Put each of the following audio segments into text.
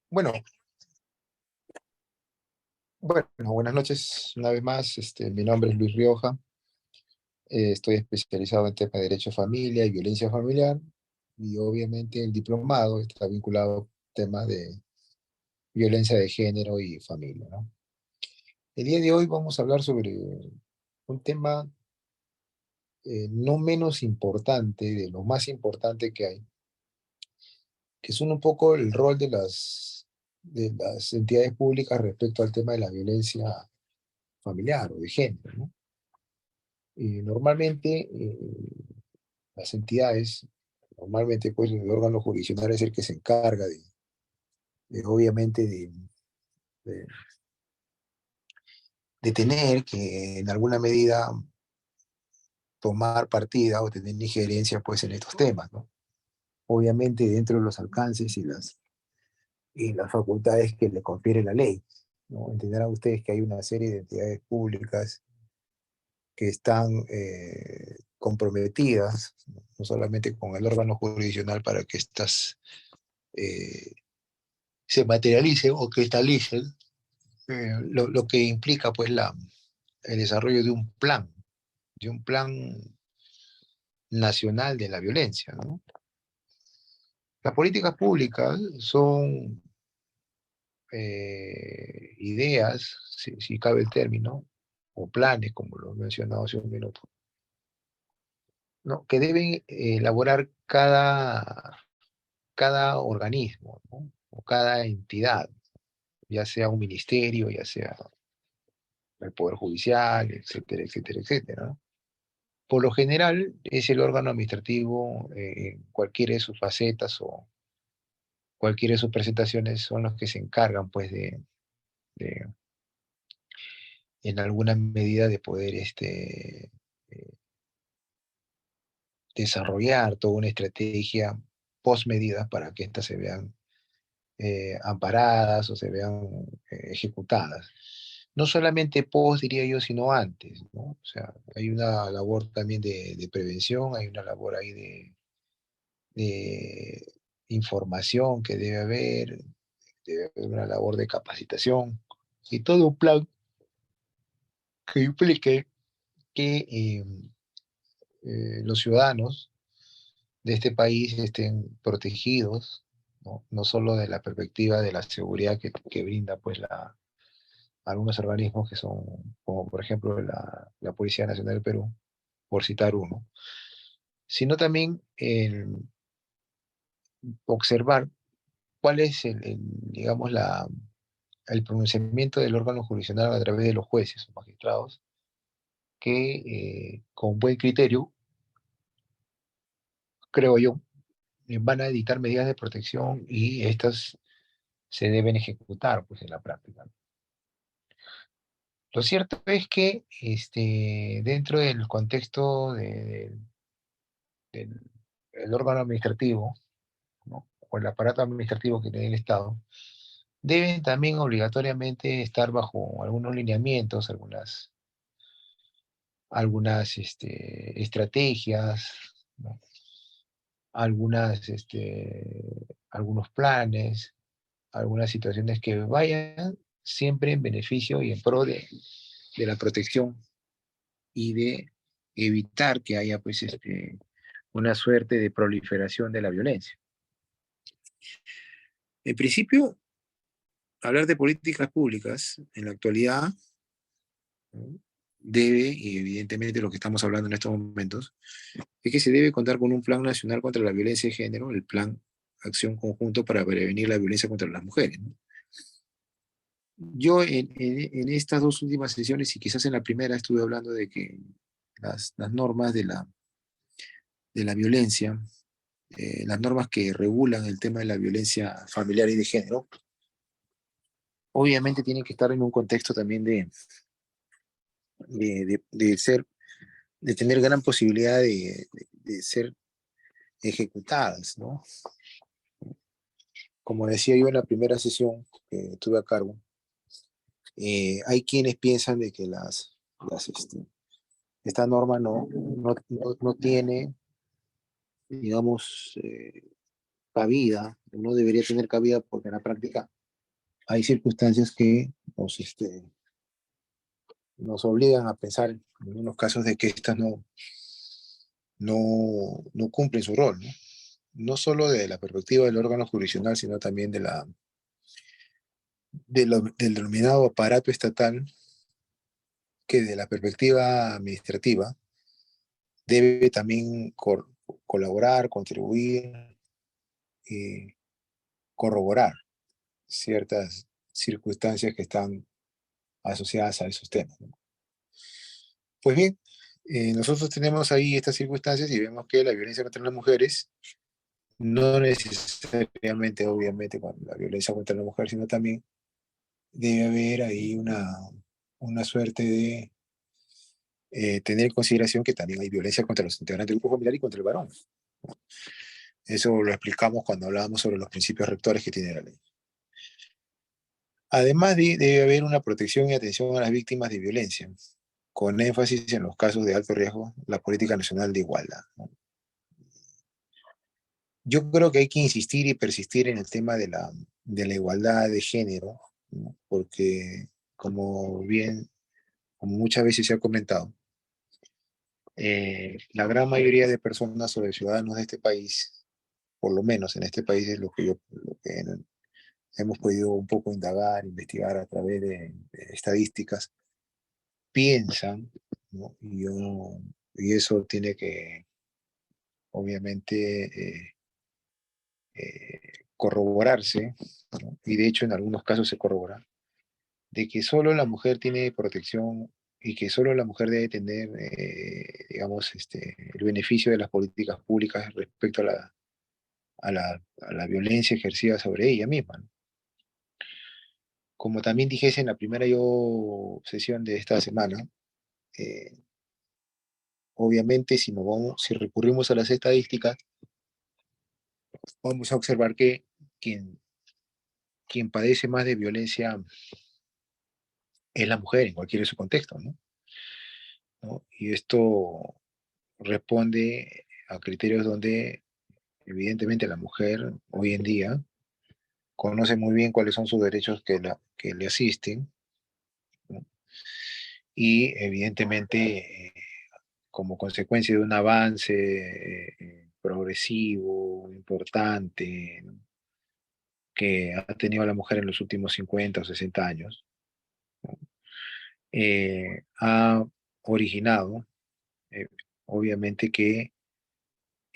Bueno, bueno, buenas noches una vez más. Mi nombre es Luis Rioja. Estoy especializado en temas de derecho de familia y violencia familiar. Y obviamente el diplomado está vinculado a temas de violencia de género y familia, ¿no? El día de hoy vamos a hablar sobre un tema no menos importante, de lo más importante que hay, que es un poco el rol de las entidades públicas respecto al tema de la violencia familiar o de género, ¿no? Normalmente las entidades, normalmente pues el órgano jurisdiccional es el que se encarga obviamente de- de tener que en alguna medida tomar partida o tener injerencia pues en estos temas, ¿no? Obviamente dentro de los alcances y las facultades que le confiere la ley, ¿no? Entenderán ustedes que hay una serie de entidades públicas que están comprometidas, no solamente con el órgano jurisdiccional para que estas eh, se materialicen o cristalicen, lo que implica pues el desarrollo de un plan nacional de la violencia, ¿no? Las políticas públicas son ideas, si cabe el término, o planes, como lo he mencionado hace un minuto, ¿no? Que deben elaborar cada organismo, ¿no? O cada entidad, ya sea un ministerio, ya sea el Poder Judicial, etcétera, etcétera, etcétera, ¿no? Por lo general es el órgano administrativo, en cualquiera de sus facetas o cualquiera de sus presentaciones son los que se encargan pues de, en alguna medida de poder eh, desarrollar toda una estrategia post medidas para que éstas se vean amparadas o se vean ejecutadas. No solamente post, diría yo, sino antes, ¿no? O sea, hay una labor también de prevención, hay una labor ahí de información que debe haber una labor de capacitación y todo un plan que implique que los ciudadanos de este país estén protegidos, ¿no? No solo de la perspectiva de la seguridad que brinda pues algunos organismos que son, como por ejemplo la Policía Nacional del Perú, por citar uno, sino también observar cuál es digamos, el pronunciamiento del órgano jurisdiccional a través de los jueces o magistrados que con buen criterio, creo yo, van a dictar medidas de protección y estas se deben ejecutar pues en la práctica. Lo cierto es que dentro del contexto del el órgano administrativo, ¿no? O el aparato administrativo que tiene el Estado, deben también obligatoriamente estar bajo algunos lineamientos, algunas estrategias, ¿no? Algunos planes, algunas situaciones que vayan siempre en beneficio y en pro de la protección y de evitar que haya pues una suerte de proliferación de la violencia. En principio, hablar de políticas públicas en la actualidad, ¿no? Debe, y evidentemente lo que estamos hablando en estos momentos, es que se debe contar con un plan nacional contra la violencia de género, el plan Acción Conjunto para prevenir la violencia contra las mujeres, ¿no? Yo en estas dos últimas sesiones, y quizás en la primera, estuve hablando de que las normas de la violencia, las normas que regulan el tema de la violencia familiar y de género, obviamente tienen que estar en un contexto también de ser, de tener gran posibilidad de ser ejecutadas, ¿no? Como decía yo en la primera sesión que tuve a cargo, hay quienes piensan de que esta norma no tiene, digamos, cabida, no debería tener cabida porque en la práctica hay circunstancias que nos obligan a pensar en unos casos de que estas no cumplen su rol, ¿no? No solo de la perspectiva del órgano jurisdiccional, sino también del denominado aparato estatal, que de la perspectiva administrativa debe también colaborar, contribuir, y corroborar ciertas circunstancias que están asociadas a esos temas, ¿no? Pues bien, nosotros tenemos ahí estas circunstancias y vemos que la violencia contra las mujeres, no necesariamente, obviamente, con la violencia contra la mujer, sino también debe haber ahí una suerte de tener en consideración que también hay violencia contra los integrantes del grupo familiar y contra el varón. Eso lo explicamos cuando hablábamos sobre los principios rectores que tiene la ley. Además, debe haber una protección y atención a las víctimas de violencia, con énfasis en los casos de alto riesgo, la política nacional de igualdad, ¿no? Yo creo que hay que insistir y persistir en el tema de la igualdad de género, ¿no? Porque, como muchas veces se ha comentado, la gran mayoría de personas o de ciudadanos de este país, por lo menos en este país es lo que hemos podido un poco indagar, investigar a través de estadísticas, piensan, ¿no? Y eso tiene que, obviamente, corroborarse, ¿no? Y de hecho en algunos casos se corrobora, de que solo la mujer tiene protección y que solo la mujer debe tener, digamos, el beneficio de las políticas públicas respecto a la violencia ejercida sobre ella misma, ¿no? Como también dijese en la primera sesión de esta semana, eh, obviamente si recurrimos a las estadísticas, vamos a observar que quien, quien padece más de violencia es la mujer en cualquier de su contexto, ¿no? ¿No? Y esto responde a criterios donde evidentemente la mujer hoy en día conoce muy bien cuáles son sus derechos que le asisten, ¿no? Y evidentemente como consecuencia de un avance progresivo, importante, ¿no? Que ha tenido la mujer en los últimos 50 o 60 años, ¿no? Ha originado, eh, obviamente, que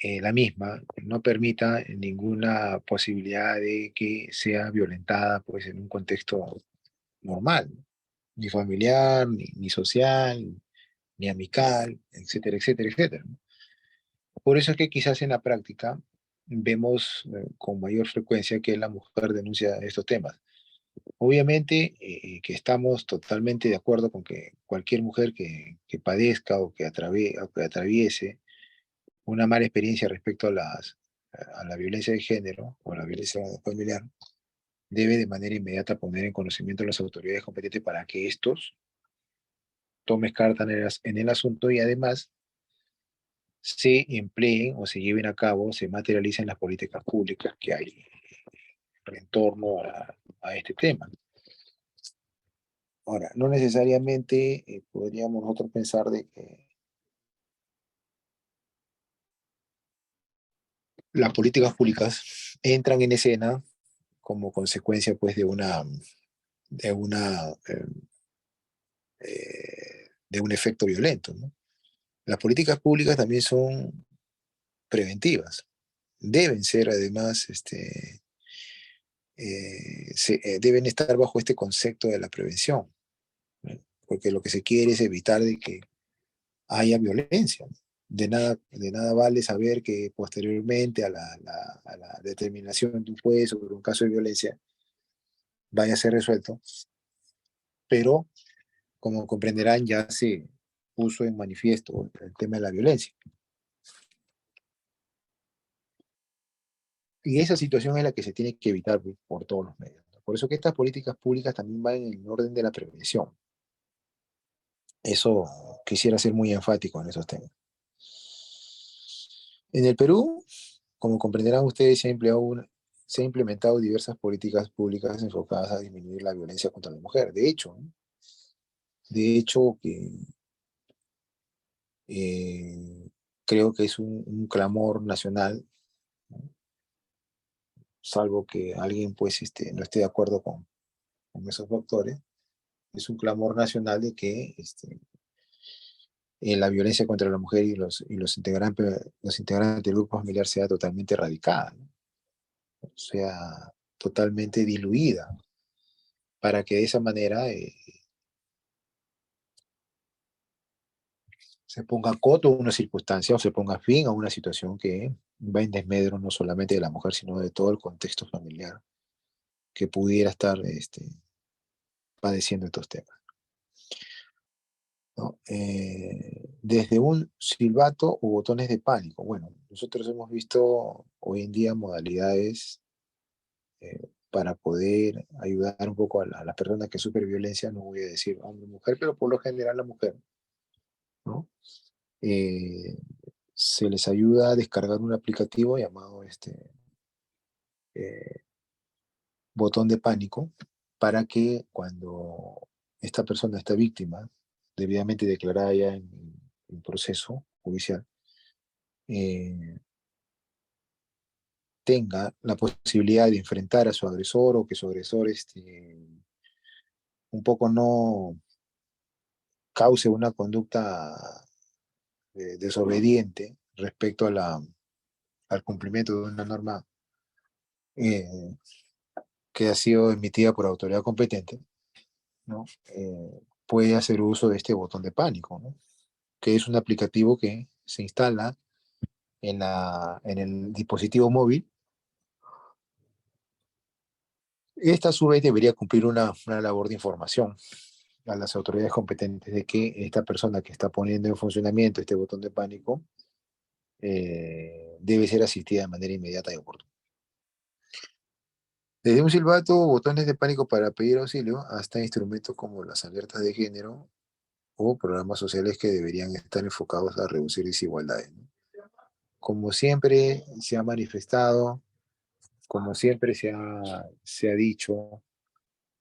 la misma no permita ninguna posibilidad de que sea violentada pues, en un contexto normal, ¿no? Ni familiar, ni social, ni amical, etcétera, etcétera, etcétera, ¿no? Por eso es que quizás en la práctica vemos con mayor frecuencia que la mujer denuncia estos temas. Obviamente que estamos totalmente de acuerdo con que cualquier mujer que padezca o que atraviese una mala experiencia respecto a la violencia de género o a la violencia familiar, debe de manera inmediata poner en conocimiento a las autoridades competentes para que estos tomen carta en el asunto y además se empleen o se lleven a cabo, se materialicen las políticas públicas que hay en torno a este tema. Ahora, no necesariamente podríamos nosotros pensar de que las políticas públicas entran en escena como consecuencia pues de un efecto violento, ¿no? Las políticas públicas también son preventivas, deben ser además, deben estar bajo este concepto de la prevención, ¿no? Porque lo que se quiere es evitar de que haya violencia, ¿no? De nada vale saber que posteriormente a la determinación de un juez sobre un caso de violencia vaya a ser resuelto, pero como comprenderán ya se puso en manifiesto el tema de la violencia. Y esa situación es la que se tiene que evitar pues, por todos los medios, ¿no? Por eso que estas políticas públicas también van en el orden de la prevención. Eso quisiera ser muy enfático en esos temas. En el Perú, como comprenderán ustedes, se ha implementado diversas políticas públicas enfocadas a disminuir la violencia contra la mujer. De hecho, ¿no? De hecho, eh, creo que es un clamor nacional, ¿no? Salvo que alguien pues no esté de acuerdo con esos factores, es un clamor nacional de que la violencia contra la mujer los integrantes del grupo familiar sea totalmente erradicada, ¿no? O sea, totalmente diluida, para que de esa manera se ponga coto a una circunstancia o se ponga fin a una situación que va en desmedro no solamente de la mujer, sino de todo el contexto familiar que pudiera estar padeciendo estos temas, ¿no? Desde un silbato o botones de pánico. Bueno, nosotros hemos visto hoy en día modalidades para poder ayudar un poco a las personas que sufren violencia, no voy a decir hombre o mujer, pero por lo general la mujer, ¿no? Eh, Se les ayuda a descargar un aplicativo llamado eh, botón de pánico para que cuando esta persona, esta víctima, debidamente declarada ya en proceso judicial, eh, tenga la posibilidad de enfrentar a su agresor o que su agresor un poco no cause una conducta desobediente respecto al cumplimiento de una norma eh, que ha sido emitida por autoridad competente, ¿no? Puede hacer uso de este botón de pánico, ¿no? Que es un aplicativo que se instala en el dispositivo móvil. Esta a su vez debería cumplir una labor de información a las autoridades competentes de que esta persona que está poniendo en funcionamiento este botón de pánico debe ser asistida de manera inmediata y oportuna. Desde un silbato, botones de pánico para pedir auxilio, hasta instrumentos como las alertas de género o programas sociales que deberían estar enfocados a reducir desigualdades, ¿no? Como siempre se ha manifestado, como siempre se ha dicho,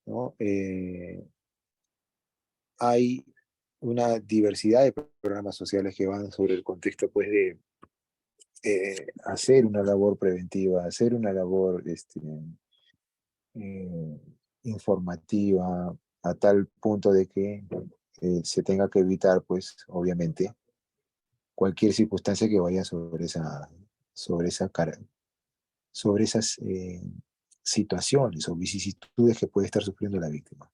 ¿no? Hay una diversidad de programas sociales que van sobre el contexto pues, de hacer una labor preventiva, hacer una labor eh, informativa, a tal punto de que se tenga que evitar, pues, obviamente, cualquier circunstancia que vaya sobre esa cara, sobre esas situaciones o vicisitudes que puede estar sufriendo la víctima.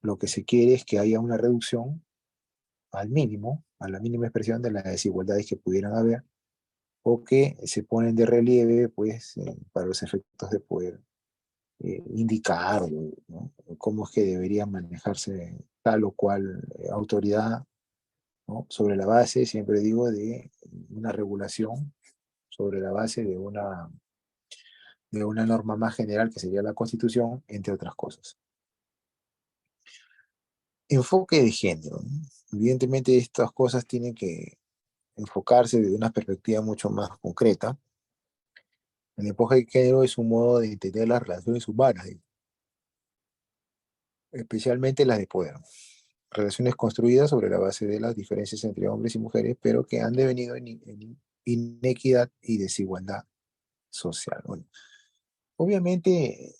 Lo que se quiere es que haya una reducción al mínimo, a la mínima expresión de las desigualdades que pudieran haber o que se ponen de relieve, pues, para los efectos de poder indicar, ¿no? Cómo es que debería manejarse tal o cual autoridad, ¿no? Sobre la base, siempre digo, de una regulación, sobre la base de una norma más general que sería la Constitución, entre otras cosas. Enfoque de género, ¿no? Evidentemente estas cosas tienen que enfocarse desde una perspectiva mucho más concreta. El enfoque de género es un modo de entender las relaciones humanas, especialmente las de poder. Relaciones construidas sobre la base de las diferencias entre hombres y mujeres, pero que han devenido en inequidad y desigualdad social. Bueno, obviamente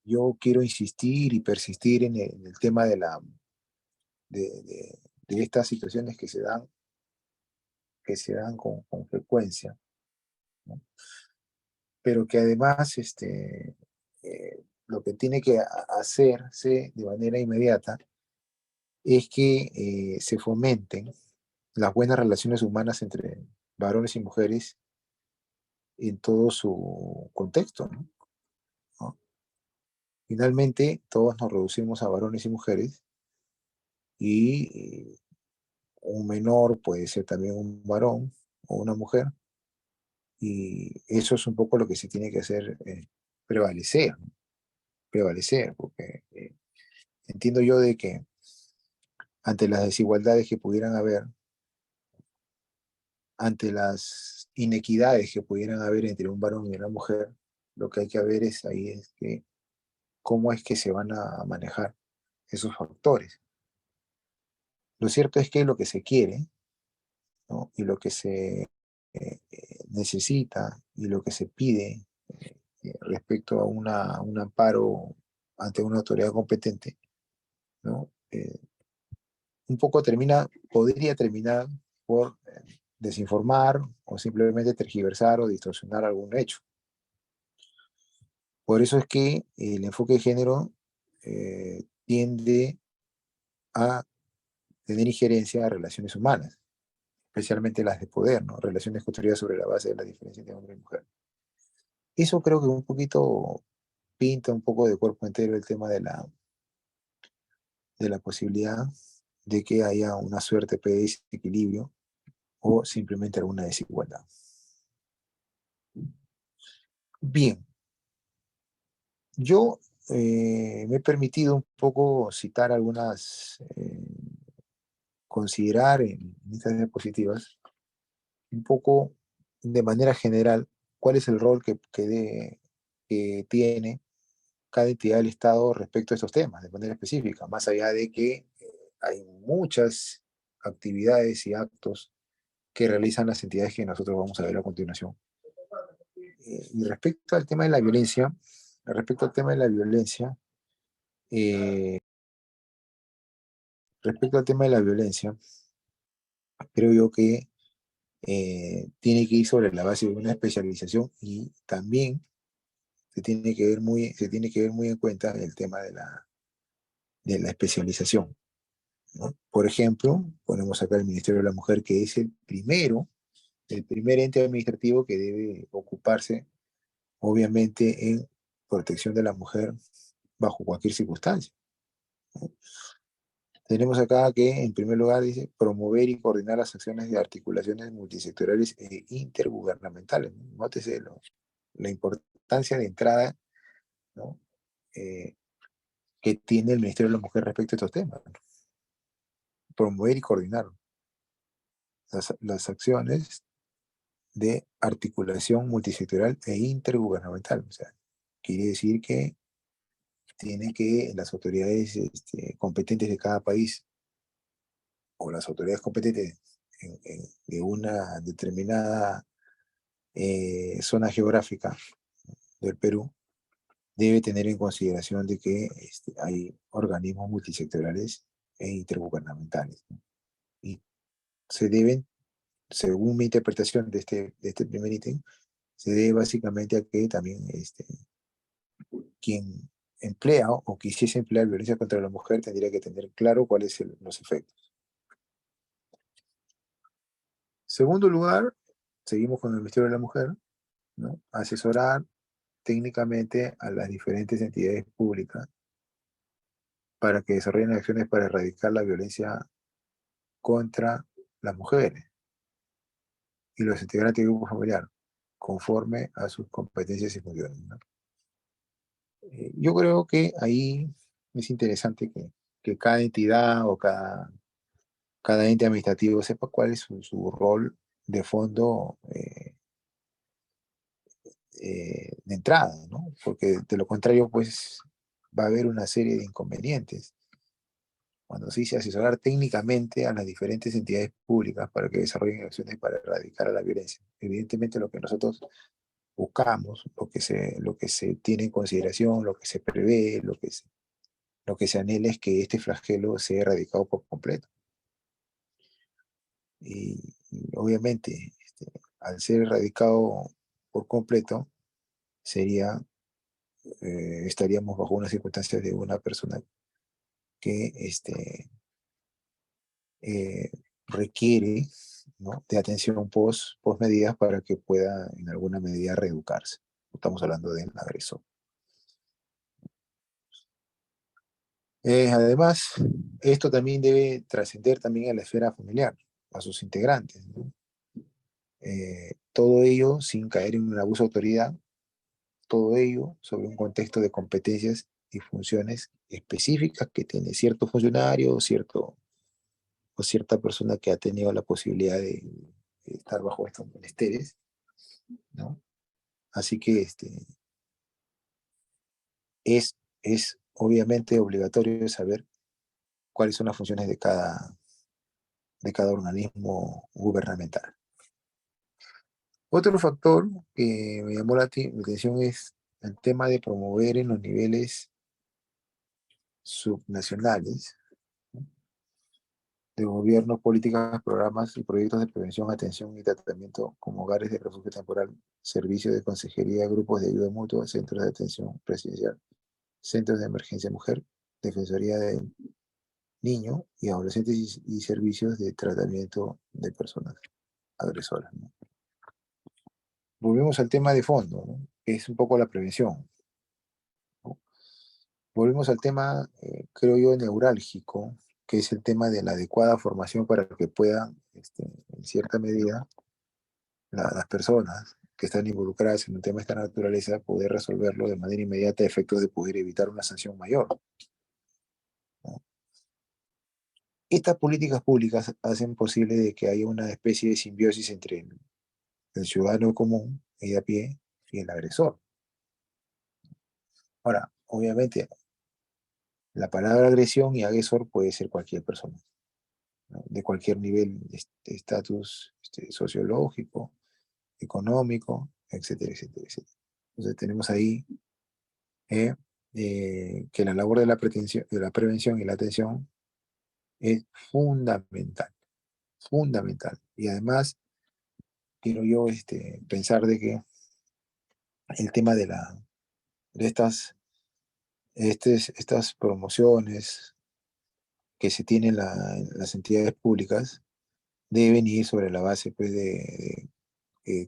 yo quiero insistir y persistir en el tema de estas situaciones que se dan con frecuencia, ¿no? Pero que además lo que tiene que hacerse de manera inmediata es que se fomenten las buenas relaciones humanas entre varones y mujeres en todo su contexto, ¿no? ¿No? Finalmente, todos nos reducimos a varones y mujeres y un menor puede ser también un varón o una mujer y eso es un poco lo que se tiene que hacer prevalecer, ¿no? Prevalecer, porque entiendo yo de que ante las desigualdades que pudieran haber, ante las inequidades que pudieran haber entre un varón y una mujer, lo que hay que ver es ahí es que cómo es que se van a manejar esos factores. Lo cierto es que lo que se quiere, ¿no? Y lo que se necesita y lo que se pide respecto a un amparo ante una autoridad competente, ¿no? Un poco podría terminar por desinformar o simplemente tergiversar o distorsionar algún hecho. Por eso es que el enfoque de género tiende a tener injerencia a relaciones humanas, especialmente las de poder, ¿no? Relaciones construidas sobre la base de la diferencia entre hombre y mujer. Eso creo que un poquito pinta un poco de cuerpo entero el tema de la posibilidad de que haya una suerte de desequilibrio o simplemente alguna desigualdad. Bien, yo me he permitido un poco citar algunas, considerar en listas diapositivas, un poco de manera general, cuál es el rol que tiene cada entidad del Estado respecto a estos temas, de manera específica, más allá de que hay muchas actividades y actos que realizan las entidades que nosotros vamos a ver a continuación. Y respecto al tema de la violencia, eh, respecto al tema de la violencia, creo yo que tiene que ir sobre la base de una especialización y también se tiene que ver muy en cuenta el tema de la especialización, ¿no? Por ejemplo, ponemos acá el Ministerio de la Mujer, que es el primer ente administrativo que debe ocuparse, obviamente, en protección de la mujer bajo cualquier circunstancia, ¿no? Tenemos acá que, en primer lugar, dice promover y coordinar las acciones de articulaciones multisectoriales e intergubernamentales, ¿no? Nótese la importancia de entrada, ¿no? Eh, que tiene el Ministerio de la Mujer respecto a estos temas, ¿no? Promover y coordinar las acciones de articulación multisectorial e intergubernamental. O sea, quiere decir que tiene que las autoridades competentes de cada país o las autoridades competentes de una determinada zona geográfica del Perú debe tener en consideración de que hay organismos multisectoriales e intergubernamentales, ¿no? Y se deben, según mi interpretación de este primer ítem, se debe básicamente a que también quien emplea o quisiese emplear violencia contra la mujer tendría que tener claro cuáles son los efectos. Segundo lugar, seguimos con el Ministerio de la Mujer, ¿no? Asesorar técnicamente a las diferentes entidades públicas para que desarrollen acciones para erradicar la violencia contra las mujeres y los integrantes del grupo familiar, conforme a sus competencias y funciones, ¿no? Yo creo que ahí es interesante que cada entidad o cada ente administrativo sepa cuál es su rol de fondo de entrada, ¿no? Porque de lo contrario, pues va a haber una serie de inconvenientes. Cuando se dice asesorar técnicamente a las diferentes entidades públicas para que desarrollen acciones para erradicar a la violencia. Evidentemente lo que nosotros buscamos, lo que se tiene en consideración, lo que se prevé, lo que se anhela es que este flagelo sea erradicado por completo. Y obviamente, al ser erradicado por completo, sería, estaríamos bajo unas circunstancias de una persona que eh, requiere, ¿no?, de atención post medidas para que pueda en alguna medida reeducarse. Estamos hablando del agresor. Además, esto también debe trascender también a la esfera familiar, a sus integrantes, ¿no? Todo ello sin caer en un abuso de autoridad, todo ello sobre un contexto de competencias y funciones específicas que tiene cierto funcionario o cierta persona que ha tenido la posibilidad de estar bajo estos menesteres, ¿no? Así que es obviamente obligatorio saber cuáles son las funciones de cada organismo gubernamental. Otro factor que me llamó la atención es el tema de promover en los niveles subnacionales, ¿no?, de gobierno, políticas, programas y proyectos de prevención, atención y tratamiento como hogares de refugio temporal, servicios de consejería, grupos de ayuda mutua, centros de atención residencial, centros de emergencia mujer, defensoría del niño y adolescentes y servicios de tratamiento de personas agresoras, ¿no? Volvemos al tema de fondo, ¿no?, que es un poco la prevención, ¿no? Volvemos al tema, creo yo, neurálgico, que es el tema de la adecuada formación para que puedan, en cierta medida, las personas que están involucradas en un tema de esta naturaleza, poder resolverlo de manera inmediata a efectos de poder evitar una sanción mayor, ¿no? Estas políticas públicas hacen posible de que haya una especie de simbiosis entre el ciudadano común y de a pie y el agresor. Ahora, obviamente, la palabra agresión y agresor puede ser cualquier persona, ¿no?, de cualquier nivel de estatus sociológico, económico, etcétera, etcétera, etcétera. Entonces tenemos ahí eh, que la labor de la prevención y la atención es fundamental, fundamental. Y además, quiero yo pensar de que el tema de estas promociones que se tienen en las entidades públicas deben ir sobre la base, pues, de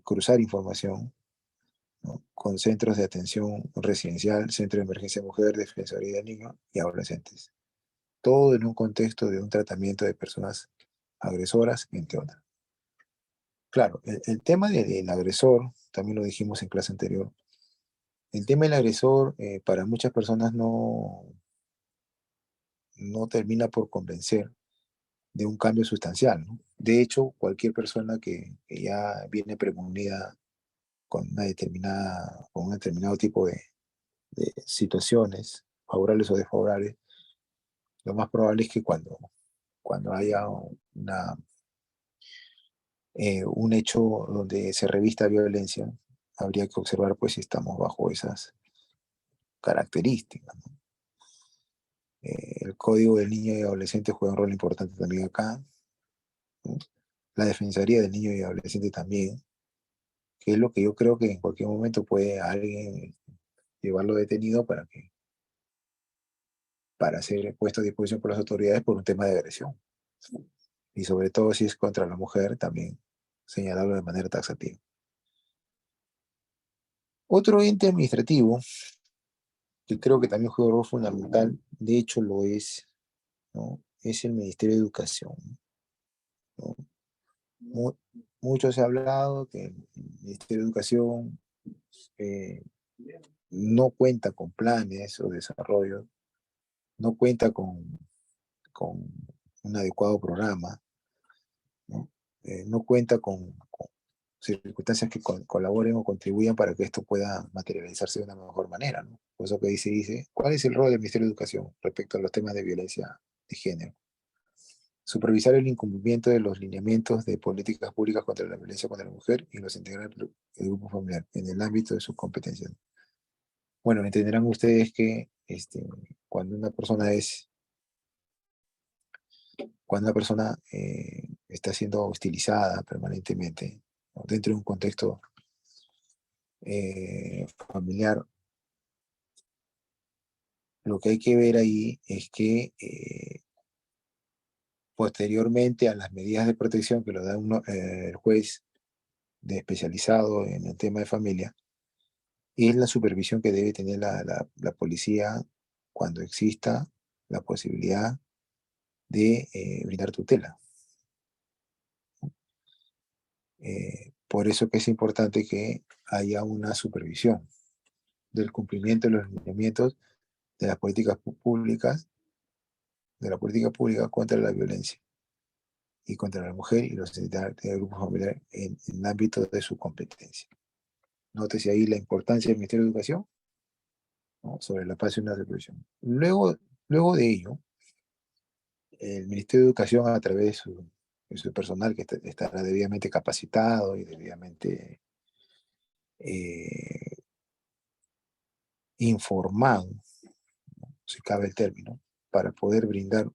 cruzar información, ¿no?, con centros de atención residencial, centro de emergencia mujer, defensoría del niño y adolescentes. Todo en un contexto de un tratamiento de personas agresoras, entre otras. Claro, el tema del agresor, también lo dijimos en clase anterior, el tema del agresor para muchas personas no termina por convencer de un cambio sustancial, ¿no? De hecho, cualquier persona que ya viene premunida con un determinado tipo de situaciones, favorables o desfavorables, lo más probable es que cuando haya un hecho donde se revista violencia, habría que observar pues si estamos bajo esas características, ¿no? El código del niño y adolescente juega un rol importante también acá, ¿no? La defensoría del niño y adolescente también, que es lo que yo creo que en cualquier momento puede alguien llevarlo detenido para ser puesto a disposición por las autoridades por un tema de agresión. Y sobre todo si es contra la mujer, también señalarlo de manera taxativa. Otro ente administrativo que creo que también juega un rol fundamental, de hecho lo es, ¿no?, es el Ministerio de Educación, ¿no? Mu- Mucho se ha hablado que el Ministerio de Educación eh, no cuenta con planes o desarrollo, no cuenta con un adecuado programa, ¿no? No cuenta con circunstancias que colaboren o contribuyan para que esto pueda materializarse de una mejor manera, ¿no? Por eso que dice, ¿cuál es el rol del Ministerio de Educación respecto a los temas de violencia de género? Supervisar el incumplimiento de los lineamientos de políticas públicas contra la violencia contra la mujer y los integrantes del grupo familiar en el ámbito de sus competencias. Bueno, entenderán ustedes que cuando una persona es, cuando una persona está siendo hostilizada permanentemente, ¿no?, dentro de un contexto familiar, lo que hay que ver ahí es que posteriormente a las medidas de protección que lo da el juez de especializado en el tema de familia, es la supervisión que debe tener la policía cuando exista la posibilidad de brindar tutela. Por eso que es importante que haya una supervisión del cumplimiento de los lineamientos de las políticas públicas, de la política pública contra la violencia y contra la mujer y los integrantes del grupo familiar en el ámbito de su competencia. Nótese ahí la importancia del Ministerio de Educación, ¿no? Sobre la paz y una revolución. Luego de ello, el Ministerio de Educación, a través de su personal que estará debidamente capacitado y debidamente eh, informado, si cabe el término, para poder brindar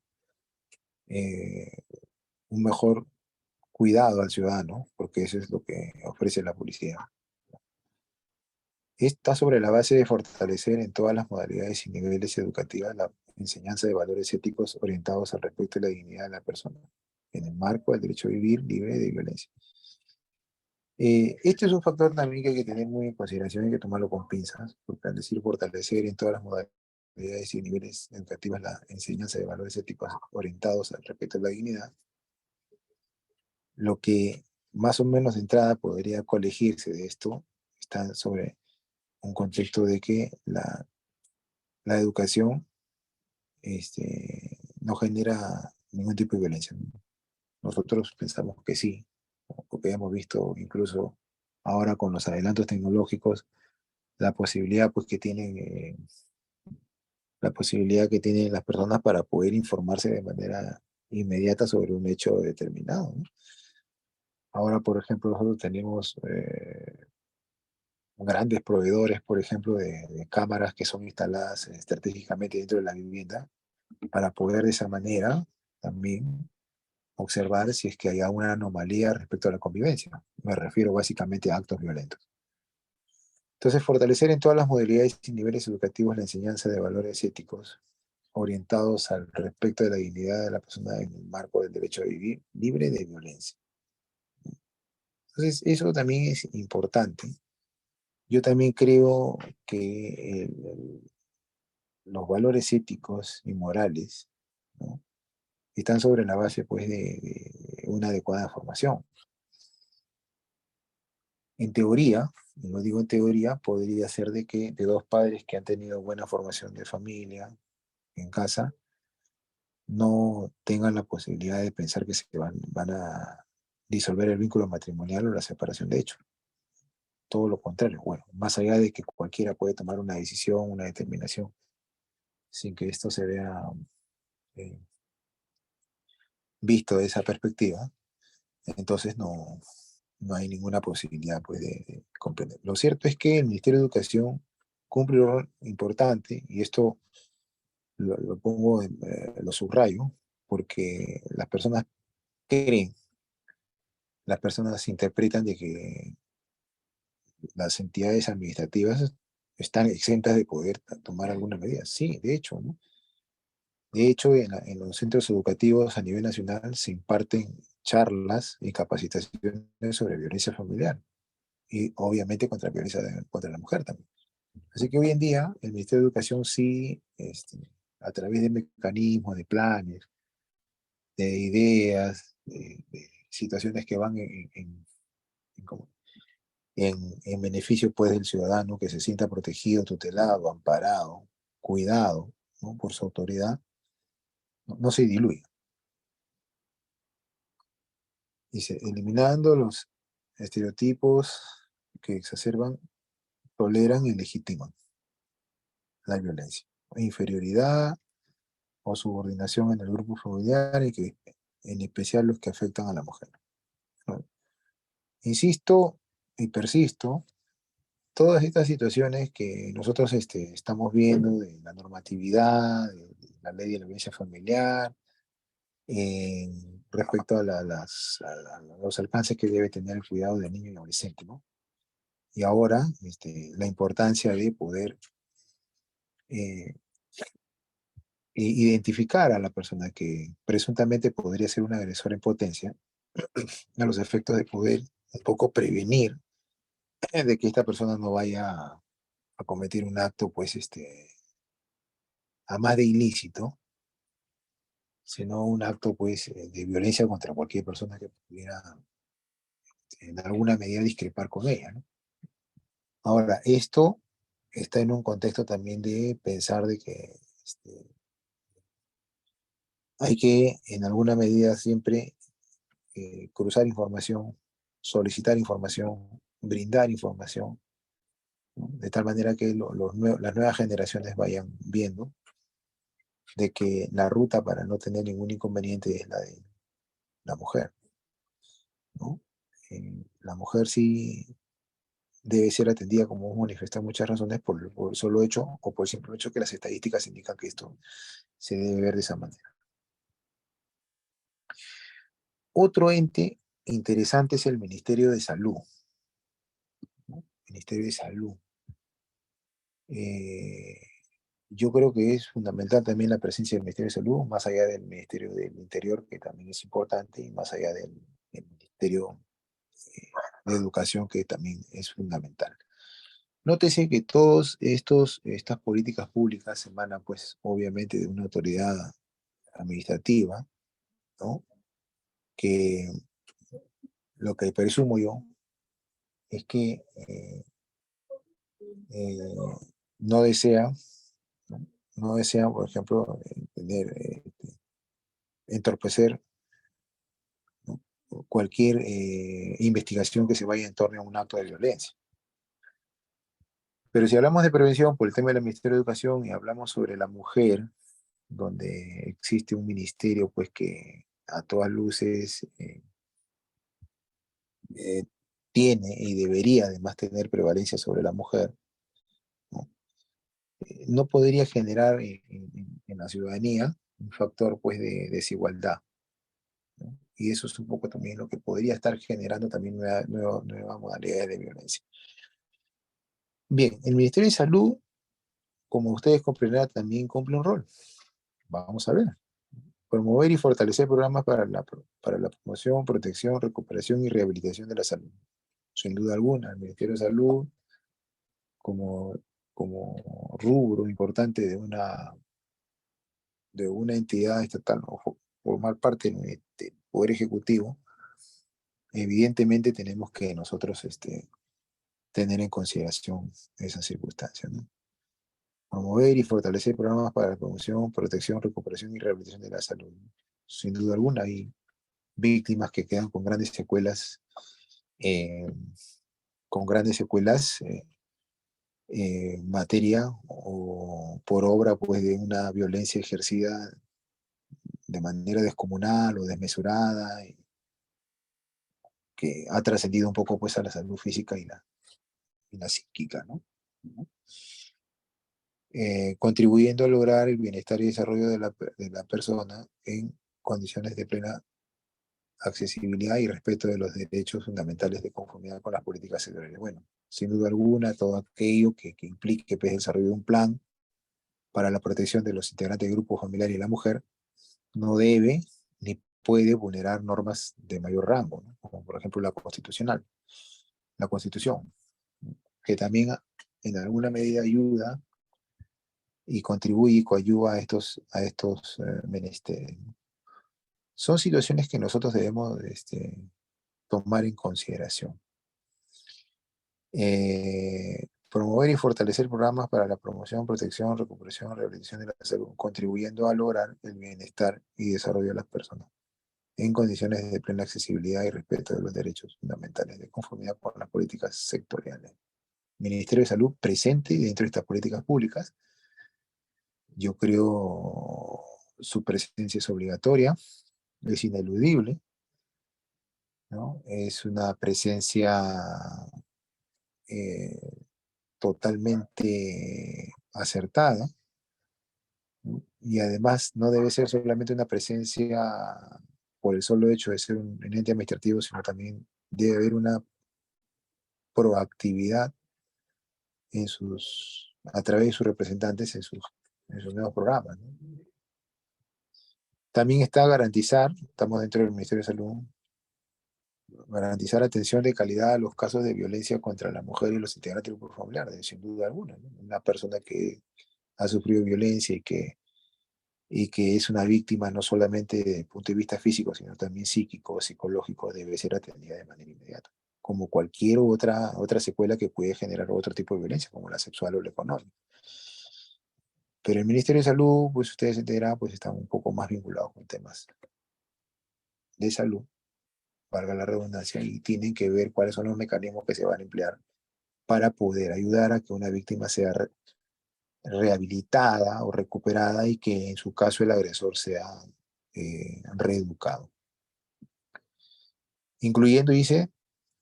eh, un mejor cuidado al ciudadano, porque eso es lo que ofrece la policía. Está sobre la base de fortalecer en todas las modalidades y niveles educativos la enseñanza de valores éticos orientados al respeto y la dignidad de la persona, en el marco del derecho a vivir libre de violencia. Este es un factor también que hay que tener muy en consideración y hay que tomarlo con pinzas, porque al decir fortalecer en todas las modalidades y niveles educativos la enseñanza de valores éticos orientados al respeto y la dignidad, lo que más o menos de entrada podría colegirse de esto está sobre un contexto de que la educación no genera ningún tipo de violencia. Nosotros pensamos que sí, porque hemos visto incluso ahora con los adelantos tecnológicos la posibilidad pues que tienen la posibilidad que tienen las personas para poder informarse de manera inmediata sobre un hecho determinado, ¿no? Ahora, por ejemplo, nosotros tenemos grandes proveedores, por ejemplo, de cámaras que son instaladas estratégicamente dentro de la vivienda para poder de esa manera también observar si es que hay alguna anomalía respecto a la convivencia. Me refiero básicamente a actos violentos. Entonces, fortalecer en todas las modalidades y niveles educativos la enseñanza de valores éticos orientados al respeto de la dignidad de la persona en el marco del derecho a vivir libre de violencia. Entonces, eso también es importante. Yo también creo que los valores éticos y morales, ¿no? Están sobre la base pues, de una adecuada formación. En teoría, y lo digo en teoría, podría ser de que de dos padres que han tenido buena formación de familia en casa, no tengan la posibilidad de pensar que van a disolver el vínculo matrimonial o la separación de hecho. Todo lo contrario, bueno, más allá de que cualquiera puede tomar una decisión, una determinación, sin que esto se vea eh, visto de esa perspectiva, entonces no hay ninguna posibilidad pues, de comprender. Lo cierto es que el Ministerio de Educación cumple un rol importante, y esto lo pongo, lo subrayo, porque las personas creen, las personas interpretan de que las entidades administrativas están exentas de poder tomar alguna medida. Sí, de hecho, ¿no? De hecho, en los centros educativos a nivel nacional se imparten charlas y capacitaciones sobre violencia familiar y obviamente contra violencia contra la mujer también. Así que hoy en día el Ministerio de Educación sí, a través de mecanismos, de planes, de ideas, de situaciones que van en como- en beneficio pues, del ciudadano que se sienta protegido, tutelado, amparado, cuidado, ¿no? Por su autoridad, no se diluye. Dice, eliminando los estereotipos que exacerban, toleran y legitiman la violencia. Inferioridad o subordinación en el grupo familiar y que en especial los que afectan a la mujer, ¿no? Insisto y persisto, todas estas situaciones que nosotros estamos viendo de la normatividad, de la ley de la violencia familiar, eh, respecto a, los alcances que debe tener el cuidado del niño y adolescente, ¿no? Y ahora, la importancia de poder eh, identificar a la persona que presuntamente podría ser un agresor en potencia, a los efectos de poder un poco prevenir de que esta persona no vaya a cometer un acto, pues, a más de ilícito, sino un acto, pues, de violencia contra cualquier persona que pudiera, en alguna medida, discrepar con ella, ¿no? Ahora, esto está en un contexto también de pensar de que hay que, en alguna medida, siempre cruzar información, solicitar información, brindar información, ¿no? De tal manera que las nuevas generaciones vayan viendo de que la ruta para no tener ningún inconveniente es la de la mujer, ¿no? La mujer sí debe ser atendida, como hemos manifestado muchas razones, por el solo hecho o por el simple hecho que las estadísticas indican que esto se debe ver de esa manera. Otro ente interesante es el Ministerio de Salud, ¿no? Ministerio de Salud. Eh, yo creo que es fundamental también la presencia del Ministerio de Salud, más allá del Ministerio del Interior, que también es importante, y más allá del Ministerio de Educación, que también es fundamental. Nótese que estas políticas públicas emanan, pues, obviamente de una autoridad administrativa, ¿no? Que lo que presumo yo es que eh, no desea, ¿no? No desea, por ejemplo, entorpecer, ¿no? Cualquier investigación que se vaya en torno a un acto de violencia. Pero si hablamos de prevención por el tema del Ministerio de Educación y hablamos sobre la mujer, donde existe un ministerio pues que a todas luces eh, tiene y debería además tener prevalencia sobre la mujer, ¿no? No podría generar en la ciudadanía un factor pues de desigualdad, ¿no? Y eso es un poco también lo que podría estar generando también nuevas modalidades de violencia. Bien, el Ministerio de Salud, como ustedes comprenderán, también cumple un rol. Vamos a ver. Promover y fortalecer programas para la promoción, protección, recuperación y rehabilitación de la salud. Sin duda alguna, el Ministerio de Salud, como, como rubro importante de una entidad estatal, o formar parte del Poder Ejecutivo, evidentemente tenemos que nosotros tener en consideración esas circunstancias, ¿no? Promover y fortalecer programas para la promoción, protección, recuperación y rehabilitación de la salud. Sin duda alguna, hay víctimas que quedan eh, con grandes secuelas materia o por obra pues, de una violencia ejercida de manera descomunal o desmesurada, que ha trascendido un poco pues, a la salud física y la psíquica, ¿no? Contribuyendo a lograr el bienestar y desarrollo de la persona en condiciones de plena accesibilidad y respeto de los derechos fundamentales de conformidad con las políticas sectoriales. Bueno, sin duda alguna, todo aquello que implique pues, el desarrollo de un plan para la protección de los integrantes del grupo familiar y la mujer no debe ni puede vulnerar normas de mayor rango, ¿no? Como por ejemplo la Constitución, que también en alguna medida ayuda y contribuye y coadyuva a estos menesteres, ¿no? Son situaciones que nosotros debemos tomar en consideración. Promover y fortalecer programas para la promoción, protección, recuperación, rehabilitación de la salud, contribuyendo a lograr el bienestar y desarrollo de las personas en condiciones de plena accesibilidad y respeto de los derechos fundamentales, de conformidad con las políticas sectoriales. Ministerio de Salud presente dentro de estas políticas públicas. Yo creo su presencia es obligatoria, es ineludible, ¿no? Es una presencia eh, totalmente acertada, ¿no? Y además no debe ser solamente una presencia por el solo hecho de ser un ente administrativo, sino también debe haber una proactividad a través de sus representantes en sus nuevos programas, ¿no? También está garantizar, estamos dentro del Ministerio de Salud, garantizar atención de calidad a los casos de violencia contra la mujer y los integrantes del grupo familiar, sin duda alguna, ¿no? Una persona que ha sufrido violencia y que es una víctima no solamente desde el punto de vista físico, sino también psíquico o psicológico, debe ser atendida de manera inmediata, como cualquier otra secuela que puede generar otro tipo de violencia, como la sexual o la económica. Pero el Ministerio de Salud, pues ustedes entenderán, pues están un poco más vinculados con temas de salud, valga la redundancia, y tienen que ver cuáles son los mecanismos que se van a emplear para poder ayudar a que una víctima sea rehabilitada o recuperada y que en su caso el agresor sea reeducado. Incluyendo, dice,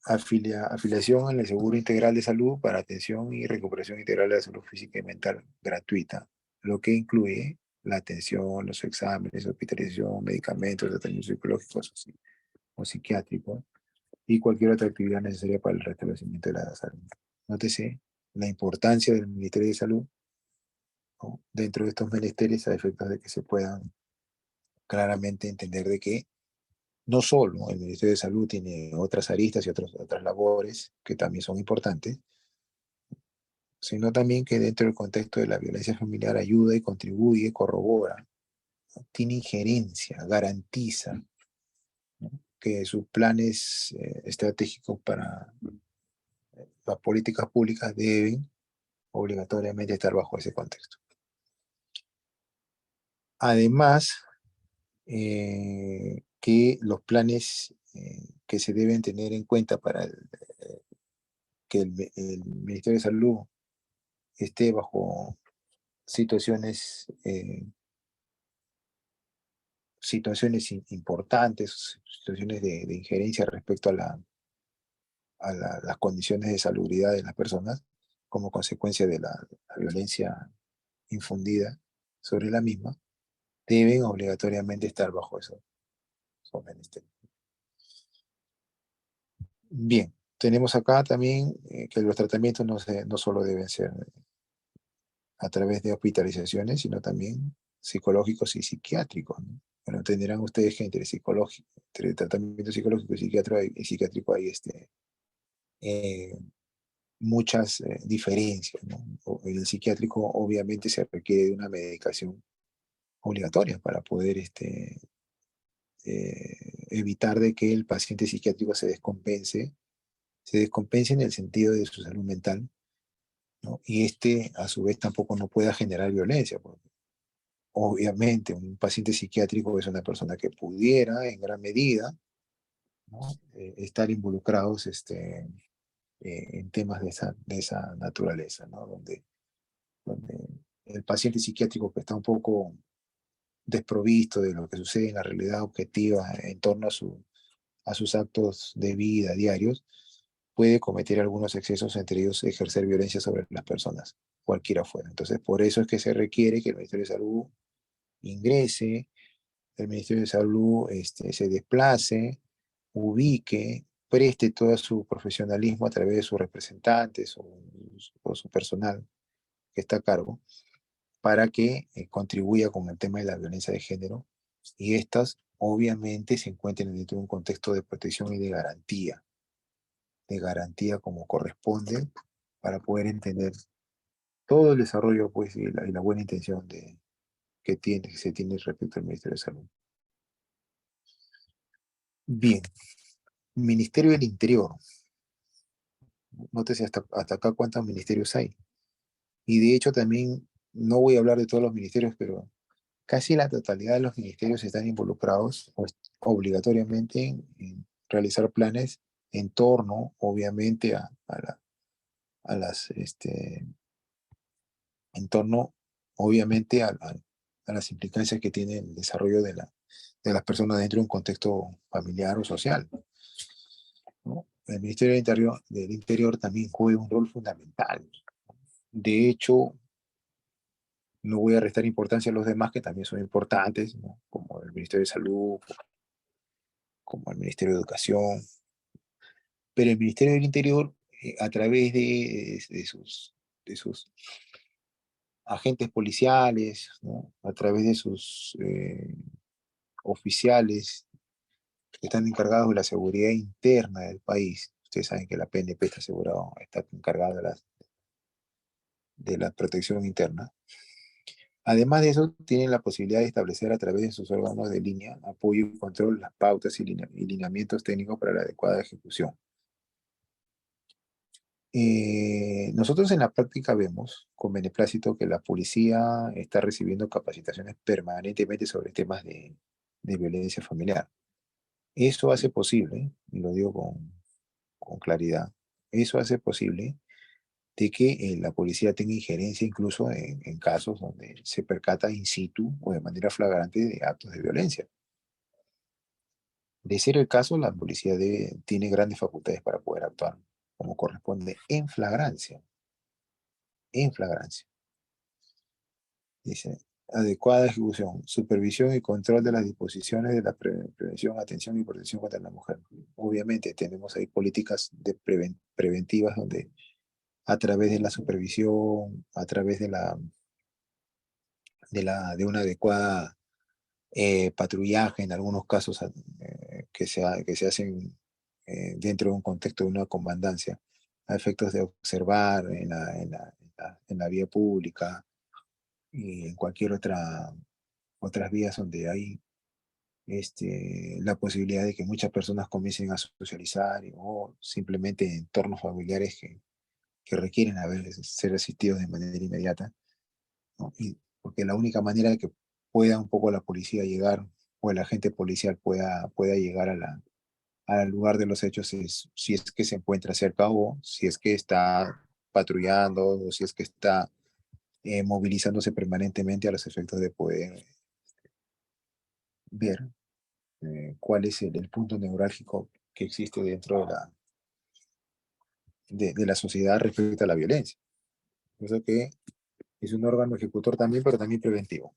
afiliación en el Seguro Integral de Salud para atención y recuperación integral de la salud física y mental gratuita, lo que incluye la atención, los exámenes, hospitalización, medicamentos, tratamientos psicológicos o psiquiátricos y cualquier otra actividad necesaria para el restablecimiento de la salud. Nótese la importancia del Ministerio de Salud, ¿no?, dentro de estos menesteres a efectos de que se puedan claramente entender de que no solo el Ministerio de Salud tiene otras aristas y otras labores que también son importantes, sino también que dentro del contexto de la violencia familiar ayuda y contribuye, corrobora, ¿no?, tiene injerencia, garantiza, ¿no?, que sus planes estratégicos para las políticas públicas deben obligatoriamente estar bajo ese contexto. Además, que los planes que se deben tener en cuenta para que el Ministerio de Salud esté bajo situaciones importantes, situaciones de injerencia respecto a las condiciones de salubridad de las personas como consecuencia de la violencia infundida sobre la misma, deben obligatoriamente estar bajo esos ministerios. Bien, tenemos acá también que los tratamientos no solo deben ser a través de hospitalizaciones, sino también psicológicos y psiquiátricos, ¿no? Bueno, entenderán ustedes que entre tratamiento psicológico y psiquiátrico hay eh, muchas diferencias, ¿no? En el psiquiátrico obviamente se requiere de una medicación obligatoria para poder evitar de que el paciente psiquiátrico se descompense en el sentido de su salud mental, ¿no? Y a su vez tampoco no pueda generar violencia, porque obviamente un paciente psiquiátrico es una persona que pudiera en gran medida, ¿no?, estar involucrados en temas de esa naturaleza, ¿no? Donde el paciente psiquiátrico que está un poco desprovisto de lo que sucede en la realidad objetiva en torno a sus actos de vida diarios, puede cometer algunos excesos, entre ellos ejercer violencia sobre las personas, cualquiera fuera. Entonces, por eso es que se requiere que el Ministerio de Salud ingrese, el Ministerio de Salud se desplace, ubique, preste todo su profesionalismo a través de sus representantes o su personal que está a cargo, para que contribuya con el tema de la violencia de género y estas obviamente se encuentren dentro de un contexto de protección y de garantía como corresponde para poder entender todo el desarrollo, pues, y la buena intención que se tiene respecto al Ministerio de Salud. Bien, Ministerio del Interior. Nótese hasta acá cuántos ministerios hay. Y de hecho también, no voy a hablar de todos los ministerios, pero casi la totalidad de los ministerios están involucrados pues, obligatoriamente en realizar planes en torno, obviamente, a las, en torno, obviamente, a las implicancias que tiene el desarrollo de las personas dentro de un contexto familiar o social, ¿no? El Ministerio del Interior también juega un rol fundamental. De hecho, no voy a restar importancia a los demás que también son importantes, ¿no?, como el Ministerio de Salud, como el Ministerio de Educación, pero el Ministerio del Interior, a través de sus agentes policiales, ¿no?, a través de sus oficiales que están encargados de la seguridad interna del país. Ustedes saben que la PNP está encargada de la protección interna. Además de eso, tienen la posibilidad de establecer a través de sus órganos de línea, apoyo y control las pautas y lineamientos técnicos para la adecuada ejecución. Nosotros en la práctica vemos con beneplácito que la policía está recibiendo capacitaciones permanentemente sobre temas de violencia familiar. Eso hace posible, y lo digo con claridad, eso hace posible de que la policía tenga injerencia incluso en casos donde se percata in situ o de manera flagrante de actos de violencia. De ser el caso, la policía tiene grandes facultades para poder actuar como corresponde en flagrancia, en flagrancia. Dice, adecuada ejecución, supervisión y control de las disposiciones de la prevención, atención y protección contra la mujer. Obviamente tenemos ahí políticas preventivas donde a través de la supervisión, a través de una adecuada patrullaje, en algunos casos que se hacen dentro de un contexto de una comandancia, a efectos de observar en la vía pública y en cualquier otras vías donde hay la posibilidad de que muchas personas comiencen a socializar o simplemente entornos familiares que requieren ser asistidos de manera inmediata, ¿no? Y porque la única manera de que pueda un poco la policía llegar o el agente policial pueda llegar al lugar de los hechos es si es que se encuentra cerca o si es que está patrullando o si es que está movilizándose permanentemente a los efectos de poder ver cuál es el punto neurálgico que existe dentro de la sociedad respecto a la violencia. Por eso que es un órgano ejecutor también, pero también preventivo.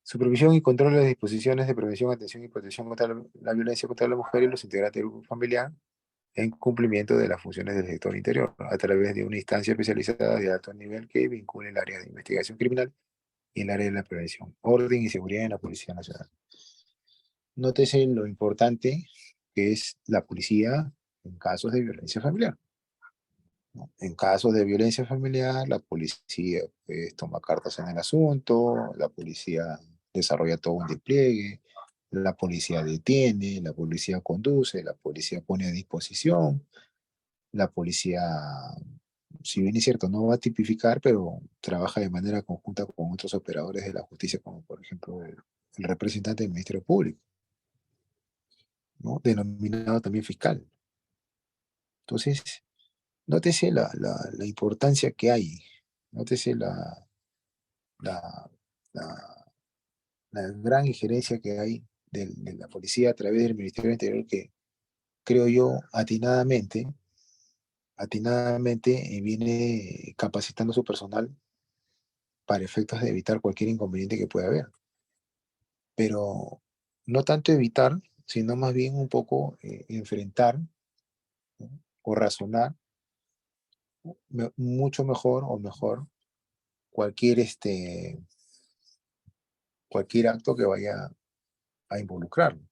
Supervisión y control de las disposiciones de prevención, atención y protección contra la violencia contra la mujer y los integrantes del grupo familiar en cumplimiento de las funciones del sector interior, a través de una instancia especializada de alto nivel que vincule el área de investigación criminal y el área de la prevención, orden y seguridad en la Policía Nacional. Nótese lo importante que es la policía en casos de violencia familiar, ¿no? En casos de violencia familiar, la policía pues, toma cartas en el asunto, la policía desarrolla todo un despliegue, la policía detiene, la policía conduce, la policía pone a disposición, la policía, si bien es cierto, no va a tipificar, pero trabaja de manera conjunta con otros operadores de la justicia, como por ejemplo el representante del Ministerio Público, ¿no? Denominado también fiscal. Entonces, nótese la importancia que hay, nótese la, la, la gran injerencia que hay de la policía a través del Ministerio del Interior que creo yo atinadamente viene capacitando a su personal para efectos de evitar cualquier inconveniente que pueda haber. Pero no tanto evitar, sino más bien un poco enfrentar, ¿no? O razonar mucho mejor o mejor cualquier, cualquier acto que vaya a involucrarlo.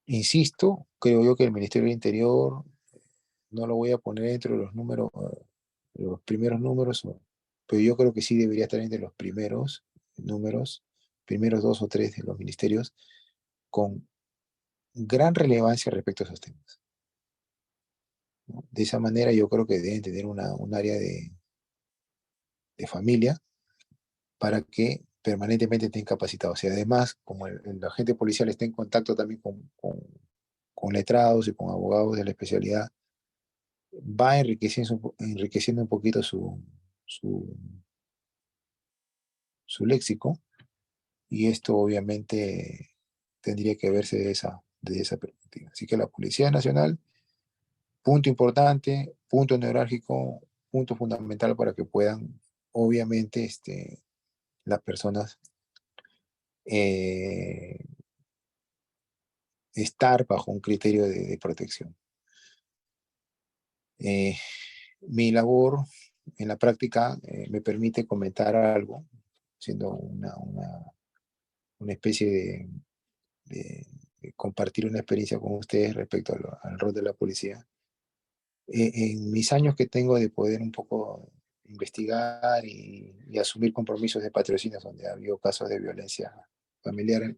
Insisto, creo yo que el Ministerio del Interior no lo voy a poner entre los números, los primeros números, pero yo creo que sí debería estar entre los primeros números, primeros dos o tres de los ministerios, con gran relevancia respecto a esos temas, ¿no? De esa manera yo creo que deben tener un área de familia para que permanentemente estén capacitados. Y además, como el agente policial está en contacto también con letrados y con abogados de la especialidad, va enriqueciendo un poquito su, su léxico y esto obviamente tendría que verse de esa perspectiva. Así que la Policía Nacional, punto importante, punto neurálgico, punto fundamental para que puedan, obviamente, las personas eh, estar bajo un criterio de protección. Eh, Mi labor en la práctica me permite comentar algo, siendo una especie de- de compartir una experiencia con ustedes respecto al rol de la policía. En mis años que tengo de poder un poco investigar y asumir compromisos de patrocinio donde ha habido casos de violencia familiar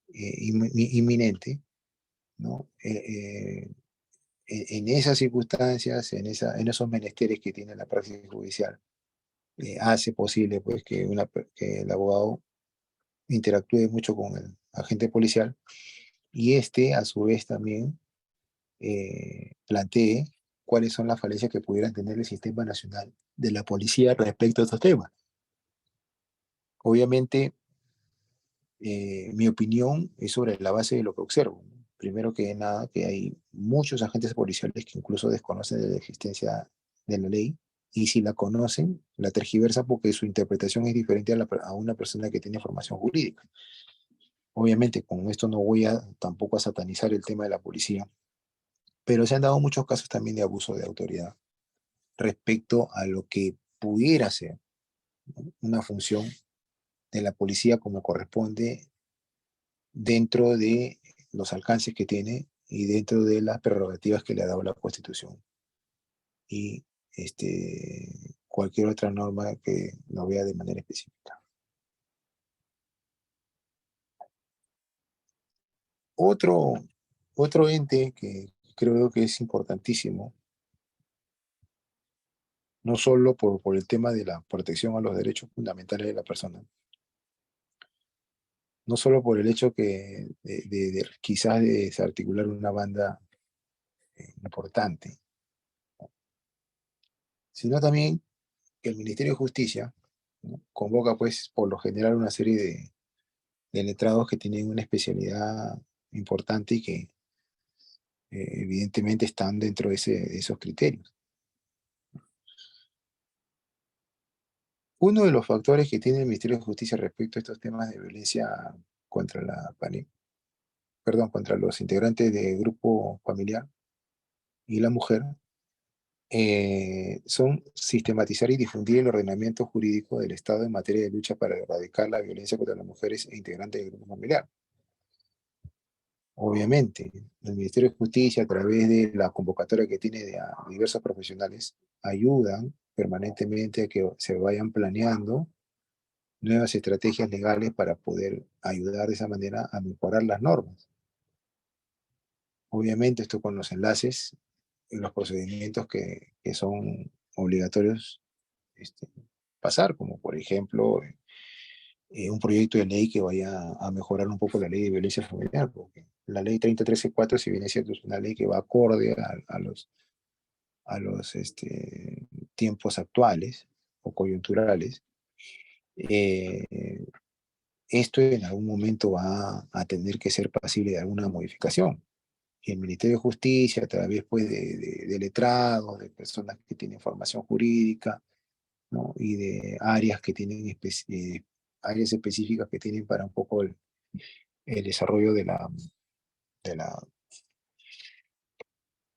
inminente, ¿no? En esas circunstancias, en esos menesteres que tiene la práctica judicial, hace posible pues, que el abogado interactúe mucho con el agente policial y a su vez también plantee cuáles son las falencias que pudieran tener el sistema nacional de la policía respecto a estos temas. Obviamente, mi opinión es sobre la base de lo que observo. Primero que nada, que hay muchos agentes policiales que incluso desconocen de la existencia de la ley, y si la conocen, la tergiversan porque su interpretación es diferente a una persona que tiene formación jurídica. Obviamente, con esto no voy a tampoco a satanizar el tema de la policía, pero se han dado muchos casos también de abuso de autoridad respecto a lo que pudiera ser, ¿no?, una función de la policía como corresponde dentro de los alcances que tiene y dentro de las prerrogativas que le ha dado la Constitución y cualquier otra norma que lo vea de manera específica. Otro, otro ente que creo que es importantísimo, no solo por el tema de la protección a los derechos fundamentales de la persona, no solo por el hecho que quizás de desarticular una banda importante, sino también que el Ministerio de Justicia, ¿no?, convoca pues por lo general una serie de letrados que tienen una especialidad importante y que evidentemente están dentro de esos criterios. Uno de los factores que tiene el Ministerio de Justicia respecto a estos temas de violencia contra contra los integrantes del grupo familiar y la mujer, son sistematizar y difundir el ordenamiento jurídico del Estado en materia de lucha para erradicar la violencia contra las mujeres e integrantes del grupo familiar. Obviamente, el Ministerio de Justicia, a través de la convocatoria que tiene a diversos profesionales, ayudan permanentemente a que se vayan planeando nuevas estrategias legales para poder ayudar de esa manera a mejorar las normas. Obviamente, esto con los enlaces y los procedimientos que son obligatorios este, pasar, como por ejemplo un proyecto de ley que vaya a mejorar un poco la ley de violencia familiar, porque la ley 3013-4, si bien es cierto, es una ley que va acorde a los tiempos actuales o coyunturales. eh, Esto en algún momento va a tener que ser pasible de alguna modificación. Y el Ministerio de Justicia, a través pues, de letrados, de personas que tienen formación jurídica, ¿no?, y de áreas que tienen áreas específicas que tienen para un poco el desarrollo de, la,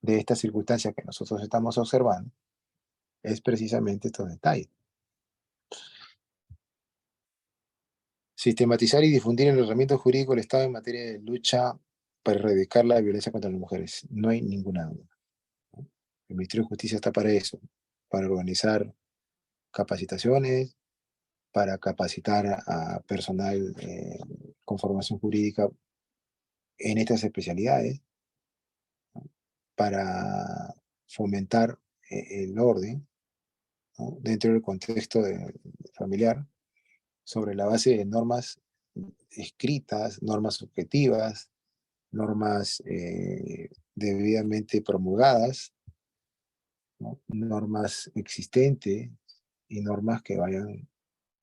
de estas circunstancias que nosotros estamos observando, es precisamente estos detalles. Sistematizar y difundir el ordenamiento jurídico del Estado en materia de lucha para erradicar la violencia contra las mujeres. No hay ninguna duda. El Ministerio de Justicia está para eso, para organizar capacitaciones, para capacitar a personal con formación jurídica en estas especialidades, para fomentar el orden, ¿no?, dentro del contexto familiar, sobre la base de normas escritas, normas objetivas, normas debidamente promulgadas, ¿no?, normas existentes y normas que vayan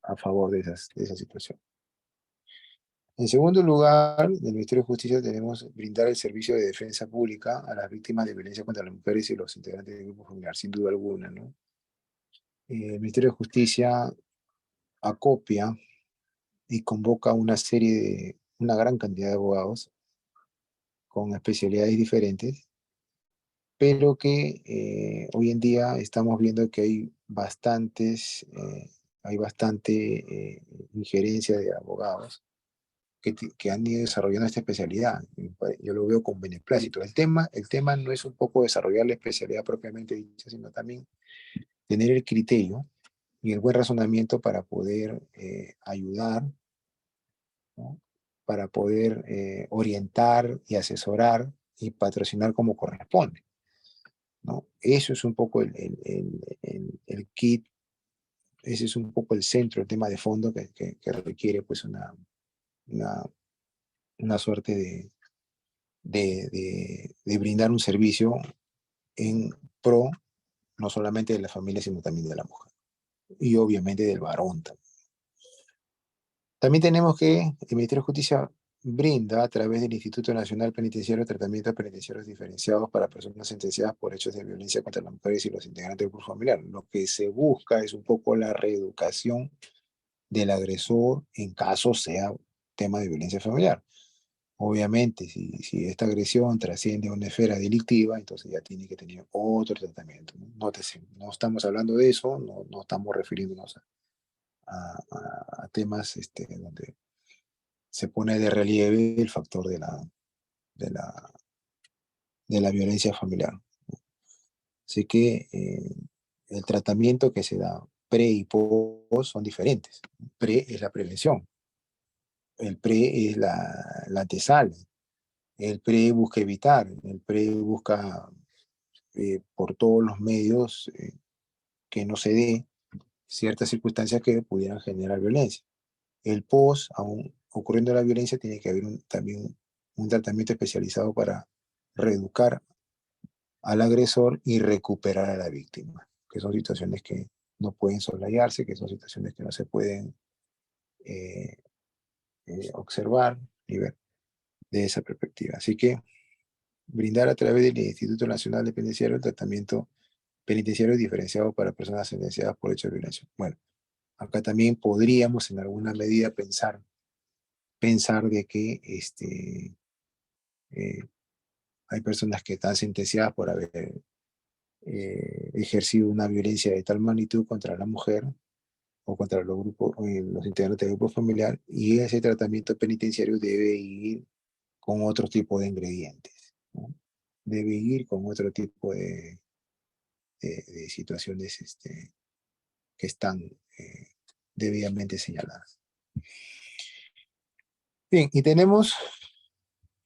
a favor de esa situación. En segundo lugar, del Ministerio de Justicia tenemos brindar el servicio de defensa pública a las víctimas de violencia contra las mujeres y los integrantes del grupo familiar, sin duda alguna, ¿no? El Ministerio de Justicia acopia y convoca una gran cantidad de abogados con especialidades diferentes, pero que hoy en día estamos viendo que hay bastante injerencia de abogados que han ido desarrollando esta especialidad. Yo lo veo con beneplácito. El tema no es un poco desarrollar la especialidad propiamente dicha, sino también tener el criterio y el buen razonamiento para poder ayudar, ¿no?, para poder orientar y asesorar y patrocinar como corresponde, ¿no? Eso es un poco el kit, ese es un poco el centro, el tema de fondo que requiere pues una, una suerte de brindar un servicio en pro no solamente de la familia, sino también de la mujer. Y obviamente del varón también. También tenemos que el Ministerio de Justicia brinda a través del Instituto Nacional Penitenciario tratamientos penitenciarios diferenciados para personas sentenciadas por hechos de violencia contra las mujeres y los integrantes del grupo familiar. Lo que se busca es un poco la reeducación del agresor en caso sea tema de violencia familiar. Obviamente, si esta agresión trasciende a una esfera delictiva, entonces ya tiene que tener otro tratamiento, ¿no? Nótese, no estamos hablando de eso, no estamos refiriéndonos a temas donde se pone de relieve el factor de la, de la violencia familiar. Así que el tratamiento que se da pre y post son diferentes. Pre es la prevención, el pre es la antesala, el pre busca evitar, el pre busca por todos los medios que no se dé ciertas circunstancias que pudieran generar violencia. El post, aún ocurriendo la violencia, tiene que haber también un tratamiento especializado para reeducar al agresor y recuperar a la víctima, que son situaciones que no pueden soslayarse, que son situaciones que no se pueden eh, observar y ver de esa perspectiva. Así que brindar a través del Instituto Nacional de Penitenciario el tratamiento penitenciario diferenciado para personas sentenciadas por hechos de violencia. Bueno, acá también podríamos en alguna medida pensar de que eh, hay personas que están sentenciadas por haber ejercido una violencia de tal magnitud contra la mujer o contra los grupos, los integrantes del grupo familiar, y ese tratamiento penitenciario debe ir con otro tipo de ingredientes, ¿no? Debe ir con otro tipo de situaciones que están debidamente señaladas. Bien, y tenemos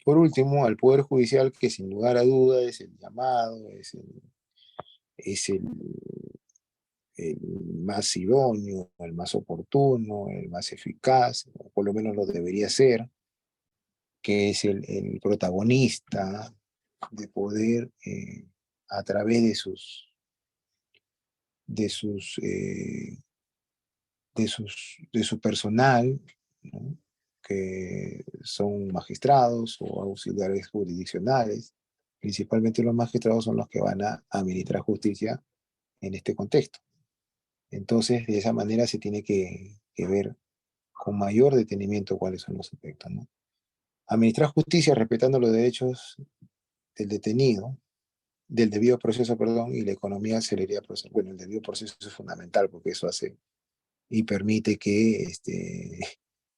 por último al Poder Judicial, que sin lugar a duda es el llamado, es el más idóneo, el más oportuno, el más eficaz, o por lo menos lo debería ser, que es el protagonista de poder, a través de sus, eh, de su personal, ¿no? Que son magistrados o auxiliares jurisdiccionales. Principalmente los magistrados son los que van a administrar justicia en este contexto. Entonces, de esa manera se tiene que ver con mayor detenimiento cuáles son los efectos, ¿no? Administrar justicia respetando los derechos del detenido, del debido proceso, perdón, y la economía celeridad procesal. Bueno, el debido proceso es fundamental porque eso hace y permite que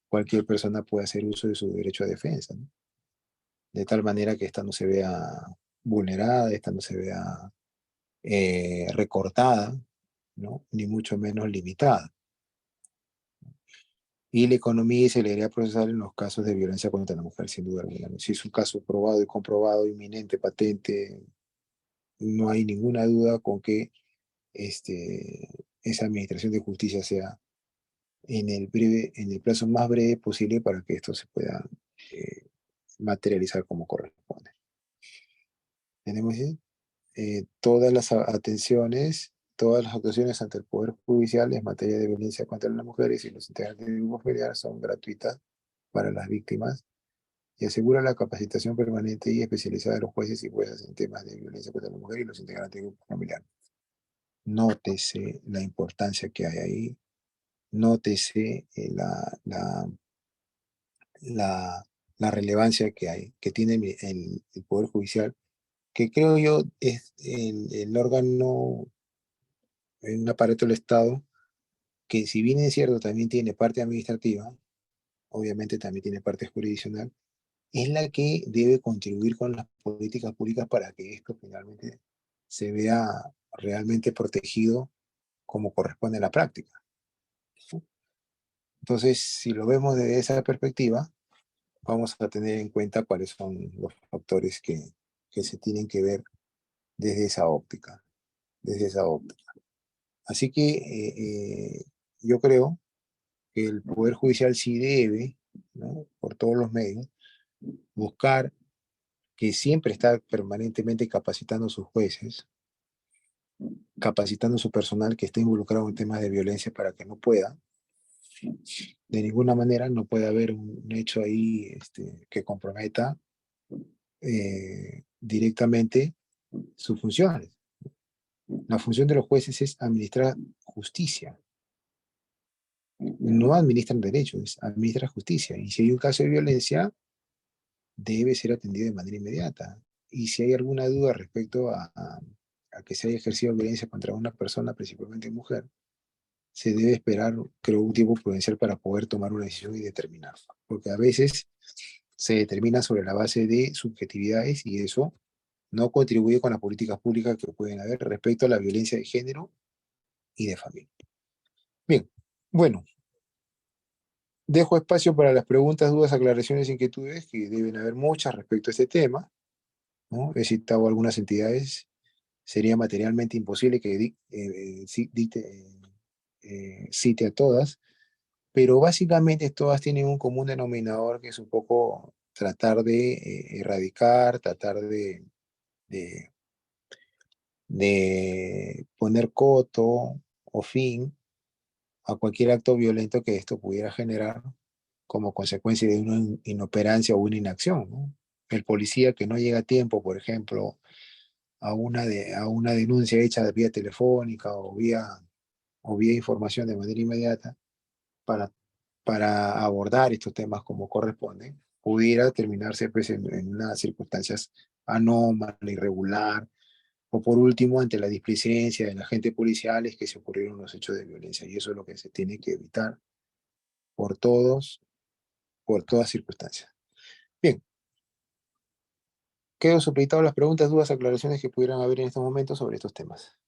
cualquier persona pueda hacer uso de su derecho a defensa, ¿no? De tal manera que ésta no se vea vulnerada, ésta no se vea recortada, ¿no? Ni mucho menos limitada. Y la economía y celeridad procesal en los casos de violencia contra la mujer, sin duda alguna, ¿no? Si es un caso probado y comprobado, inminente, patente, no hay ninguna duda con que esa administración de justicia sea en el plazo más breve posible para que esto se pueda eh, materializar como corresponde. Tenemos todas las atenciones, todas las actuaciones ante el Poder Judicial en materia de violencia contra las mujeres y los integrantes del grupo familiar son gratuitas para las víctimas y asegura la capacitación permanente y especializada de los jueces y juezas en temas de violencia contra la mujer y los integrantes del grupo familiar. Nótese la importancia que hay ahí, nótese la, la relevancia que hay, que tiene el Poder Judicial, que creo yo es el órgano, un aparato del Estado, que si bien es cierto también tiene parte administrativa, obviamente también tiene parte jurisdiccional, es la que debe contribuir con las políticas públicas para que esto finalmente se vea realmente protegido como corresponde a la práctica. Entonces, si lo vemos desde esa perspectiva, vamos a tener en cuenta cuáles son los factores que se tienen que ver desde esa óptica, desde esa óptica. Así que yo creo que el Poder Judicial sí debe, ¿no? Por todos los medios, buscar que siempre está permanentemente capacitando a sus jueces, capacitando a su personal que esté involucrado en temas de violencia para que no pueda. De ninguna manera no puede haber un hecho ahí que comprometa directamente sus funciones. La función de los jueces es administrar justicia. No administran derecho, es administrar justicia. Y si hay un caso de violencia, debe ser atendido de manera inmediata. Y si hay alguna duda respecto a que se haya ejercido violencia contra una persona, principalmente mujer, se debe esperar, creo, un tiempo prudencial para poder tomar una decisión y determinar. Porque a veces se determina sobre la base de subjetividades y eso no contribuye con las políticas públicas que pueden haber respecto a la violencia de género y de familia. Bien, bueno, dejo espacio para las preguntas, dudas, aclaraciones, inquietudes, que deben haber muchas respecto a este tema, ¿no? He citado algunas entidades, sería materialmente imposible que cite a todas, pero básicamente todas tienen un común denominador que es un poco tratar de erradicar, tratar de, de poner coto o fin a cualquier acto violento que esto pudiera generar como consecuencia de una inoperancia o una inacción, ¿no? El policía que no llega a tiempo, por ejemplo, a una denuncia hecha vía telefónica o vía información de manera inmediata para, para abordar estos temas como corresponde, pudiera terminarse pues, en unas circunstancias anómalas, irregular, o por último, ante la displicencia de la agente policial es que se ocurrieron los hechos de violencia. Y eso es lo que se tiene que evitar por todos, por todas circunstancias. Bien, quedo supeditado a las preguntas, dudas, aclaraciones que pudieran haber en estos momentos sobre estos temas.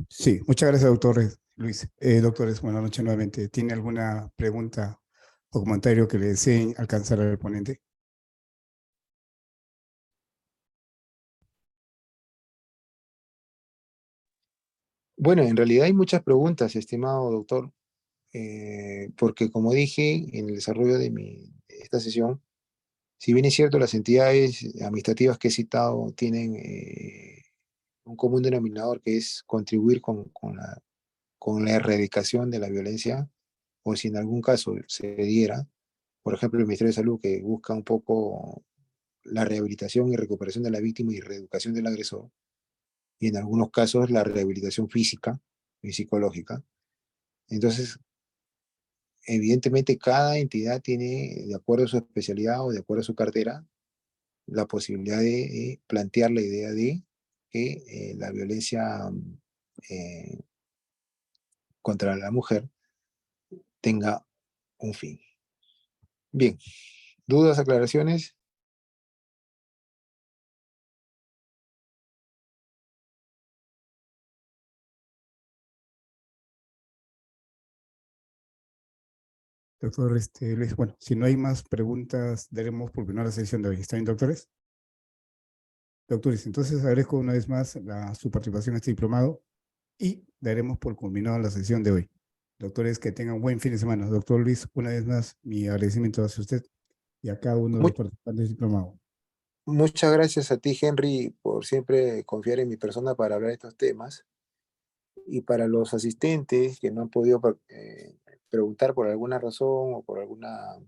Sí, muchas gracias, doctor Luis. Doctores, buenas noches nuevamente. ¿Tiene alguna pregunta o comentario que le deseen alcanzar al ponente? Bueno, en realidad hay muchas preguntas, estimado doctor, porque como dije en el desarrollo de esta sesión, si bien es cierto, las entidades administrativas que he citado tienen un común denominador que es contribuir con la erradicación de la violencia, o si en algún caso se diera, por ejemplo, el Ministerio de Salud que busca un poco la rehabilitación y recuperación de la víctima y reeducación del agresor, y en algunos casos la rehabilitación física y psicológica. Entonces, evidentemente, cada entidad tiene, de acuerdo a su especialidad o de acuerdo a su cartera, la posibilidad de plantear la idea de que la violencia eh, contra la mujer tenga un fin. Bien, dudas, aclaraciones. Doctor Luis, bueno, si no hay más preguntas, daremos por final la sesión de hoy. ¿Está bien, doctores? Doctores, entonces agradezco una vez más su participación en este diplomado y daremos por culminada la sesión de hoy. Doctores, que tengan un buen fin de semana. Doctor Luis, una vez más, mi agradecimiento hacia usted y a cada uno de Mu- los participantes del diplomado. Muchas gracias a ti, Henry, por siempre confiar en mi persona para hablar de estos temas. Y para los asistentes que no han podido preguntar por alguna razón o por alguna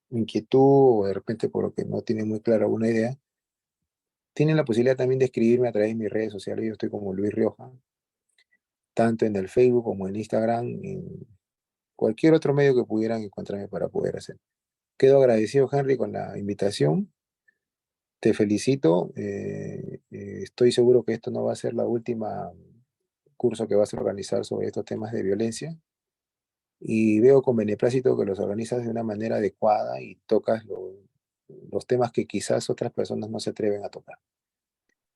inquietud o de repente por lo que no tienen muy clara alguna idea, tienen la posibilidad también de escribirme a través de mis redes sociales. Yo estoy como Luis Rioja, tanto en el Facebook como en Instagram, en cualquier otro medio que pudieran encontrarme para poder hacer. Quedo agradecido, Henry, con la invitación. Te felicito. Estoy seguro que esto no va a ser la última curso que vas a organizar sobre estos temas de violencia. Y veo con beneplácito que los organizas de una manera adecuada y tocas los temas que quizás otras personas no se atreven a tocar.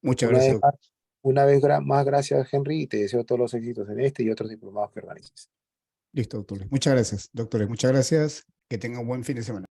Muchas Una gracias, vez doctor. más, más gracias, Henry, y te deseo todos los éxitos en este y otros diplomados que organices. Listo, doctor Luis. Muchas gracias, doctores. Muchas gracias. Que tengan un buen fin de semana.